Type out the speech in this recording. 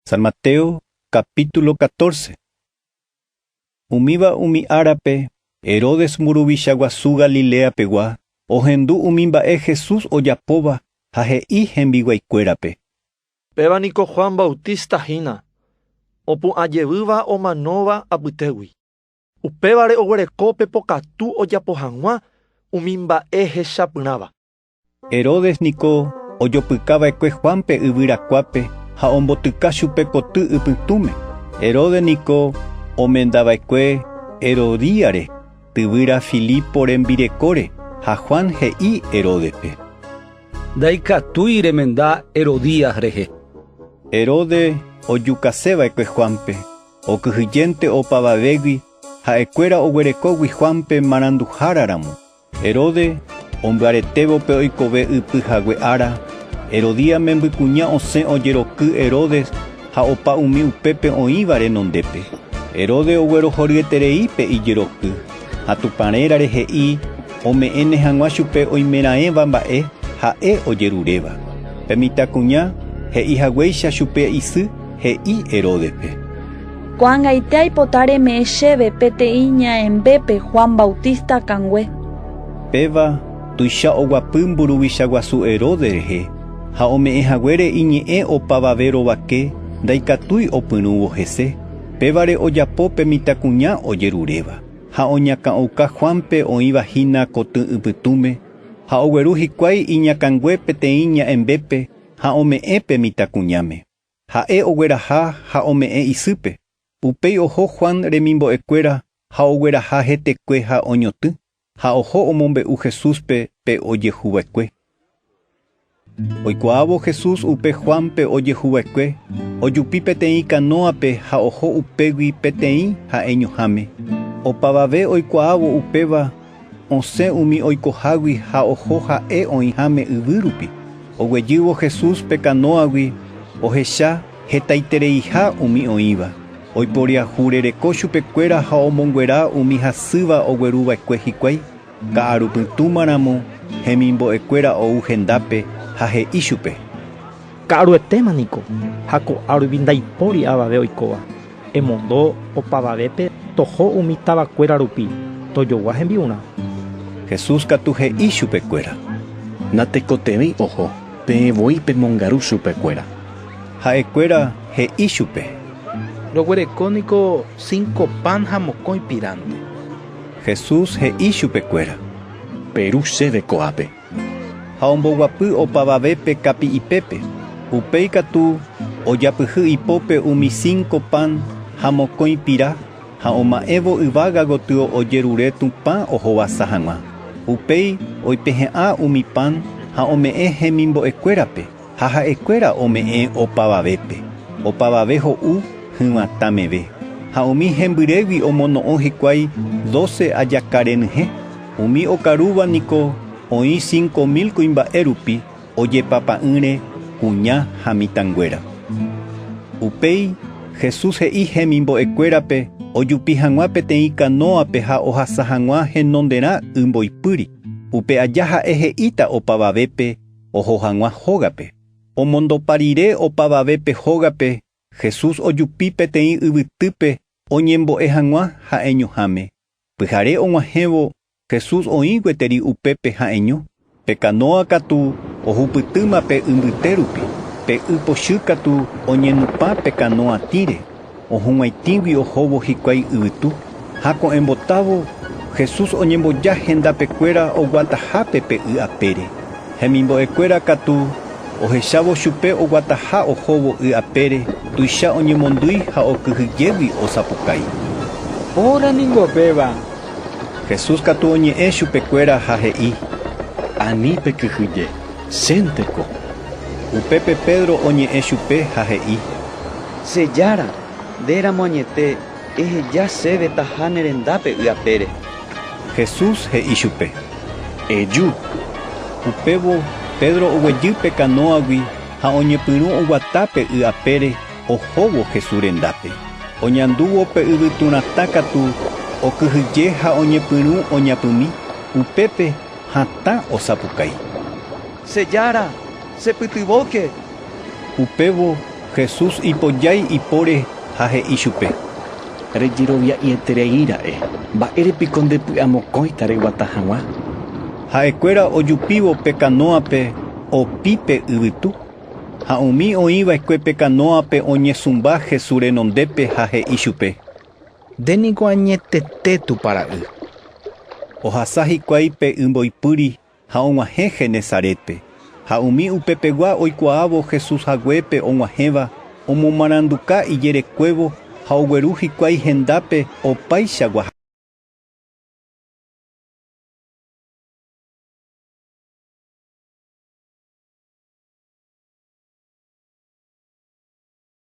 San Mateo, capítulo 14. Umíva umi árape, Herodes muruvichaguasu Galilea pegua, ohendu umimba'e Jesús ojapóva ha he'i hembiguaikuérape. Pévaniko Juan Bautista hína, opu'ãjevýva omanóva apytégui. Upévare oguerekópe pokatu ojapo hag̃ua umimba'e hechapyrãva. Herodes niko ojopykava'ekue Juanpe yvyrakuápe ha ombotyka chupe koty ipytũme. Herodes niko omendava'ekue Herodíare, tyvyra Filipo rembirekóre, ha Juan he'i Herodepe. Ndaikatúi remenda Herodías rehe. Herodes ojukaseva'ekue Juanpe, okyhyjénte opavavégui ha'ekuéra oguerekógui Juanpe maranduháraramo. Herodes omby'aretévope oikove ipyhague ára. Herodías membykuña osẽ ojeroky Herodes ha opa umi upépe oĩva renondépe. Herodes oguerohoryetereípe ijeroky ha tuparẽra rehe'i ome'ẽne hag̃ua chupe oimeraẽva mba'e ha'e ojeruréva. Pemitãkuña he'ihaguéicha chupe isy, he'i Herodepe. Ko'ag̃aite aipota reme'ẽ chéve peteĩ ñaembépe Juan Bautista kangue. Péva tuicha oguapy mburuvichaguasu Herodes rehe ha ome'ẽhaguére iñe'ẽ opavave rovake ndaikatúi opyrũvo hese. Pévare ojapo pemitãkuña ojeruréva ha oñakã'uka Juanpe oĩvahína koty ipytũme ha ogueru hikuái iñakãngue peteĩ ña'embépe ha ome'ẽ pemitãkuñáme. Ha'e ogueraha ha ome'ẽ isýpe. Upéi oho Juan remimbo'ekuéra ha ogueraha hetekue ha oñotỹ. Ha oho omombe'u Jesúspe pe ojehuva'ekue. Oikuaávo Jesús upe Juanpe ojehuva'ekue, ojupi peteĩ kanóape ha oho upégui peteĩ ha'eñoháme. Opavave oikuaávo upéva osẽ umi oikohágui ha oho ha'e oĩháme yvýrupi. Oguejývo Jesús pe kanóagui, ohecha hetaitereiha umi oĩva. Oiporiahu rereko chupekuéra ha omonguera umi hasýva ogueruva'ekue hikuái. Ka'arupytũmaramo hemimbo'ekuéra ou hendápe ha he'i chupe: Ka'aruetémaniko ha ko'árupi ndaipóri avave oikóva. Emondo opavavépe toho umi tavakuéra rupi tojogua hembi'urã. Jesús katu he'i chupekuéra: Natekotevẽi oho, peẽvoi pemongaru chupekuéra. Ha'ekuéra he'i chupe: Roguerekóniko 5 pan ha mokõi pirande. Jesús he'i chupekuéra: Peru chéve ko'ápe. Ha omboguapy opavavépe kapi'ipépe. Upéi katu ojapyhy ipópe umi 5 pan ha mokõi pira ha oma'ẽvo yvága gotyo ojerure tupã ohovasa hag̃ua. Upéi oipehe'ã umi pan ha ome'ẽ hemimbo'ekuérape ha ha'ekuéra ome'ẽ opavavépe. Opavave ho'u hyvatãmeve. Ha umi hembyrégui omono'õ hikuái 12 ajakarenyhẽ. Umi okarúva niko oĩ 5.000 kuimba'e rupi ojepapa'ỹre kuña ha mitãnguéra. Upéi Jesús he'i hemimbo'ekuérape ojupi hag̃ua peteĩ kanóape ha ohasa hag̃ua henonderã ymboipýri. Upe aja ha'e he'íta opavavépe oho hag̃ua hógape. Omondoparire opavavépe hógape Jesús ojupi peteĩ yvytýpe oñembo'e hag̃ua ha'eñoháme. Pyhare og̃uahẽvo Jesús oĩ gueteri upépe ha'eño. Pe kanóa katu ohupytýma pe ymbyte rupi. Pe ypochy katu oñenupã pe kanóa tĩre. Ohuguaitĩgui ohóvo hikuái yvytu. Ha ko'ẽmbotávo Jesús oñemboja hendapekuéra oguatahápe pe y apére. Hemimbo'ekuéra katu ohechávo chupe oguataha ohóvo y apére, tuicha oñemondýi ha okyhyjégui osapukái. Óra ningo péva. Jesús katu oñe'ẽ chupekuéra ha he'i: Ani pekyhyje, chénteko. Upépe Pedro oñe'ẽ chupe ha he'i: Sellára, ndéramo añete, eheja chéve taha nerendápe yapére. Jesús he'i chupe: Eju. Upévo Pedro oguejy pe kanóagui ha oñepyrũ oguatápe y apére ohóvo Jesús rendápe. Oñandúvo pe yvyturatã katu okyhyje ha oñepyrũ oñapymi. Upépe hatã osapukái: Sellára, sepytyvóke. Upévo Jesús ipojái ipóre ha he'i chupe: Rejerovia'ietereíra'e. Mba'érepiko ndepy'amokõita reguata hag̃ua. Ha'ekuéra ojupívo pe kanóape opípe yvytu. Ha umi oĩva'ekue pe kanóape oñesũmba Jesús renondépe ha he'i chupe: Ndéniko añetete tupara'y. Ohasa hikuái pe ymboipýri ha og̃uahẽ Genesaretpe. Ha umi upepegua oikuaávo Jesús haguépe og̃uahẽva, omomaranduka ijerekuévo ha ogueru hikuái hendápe opaichagua.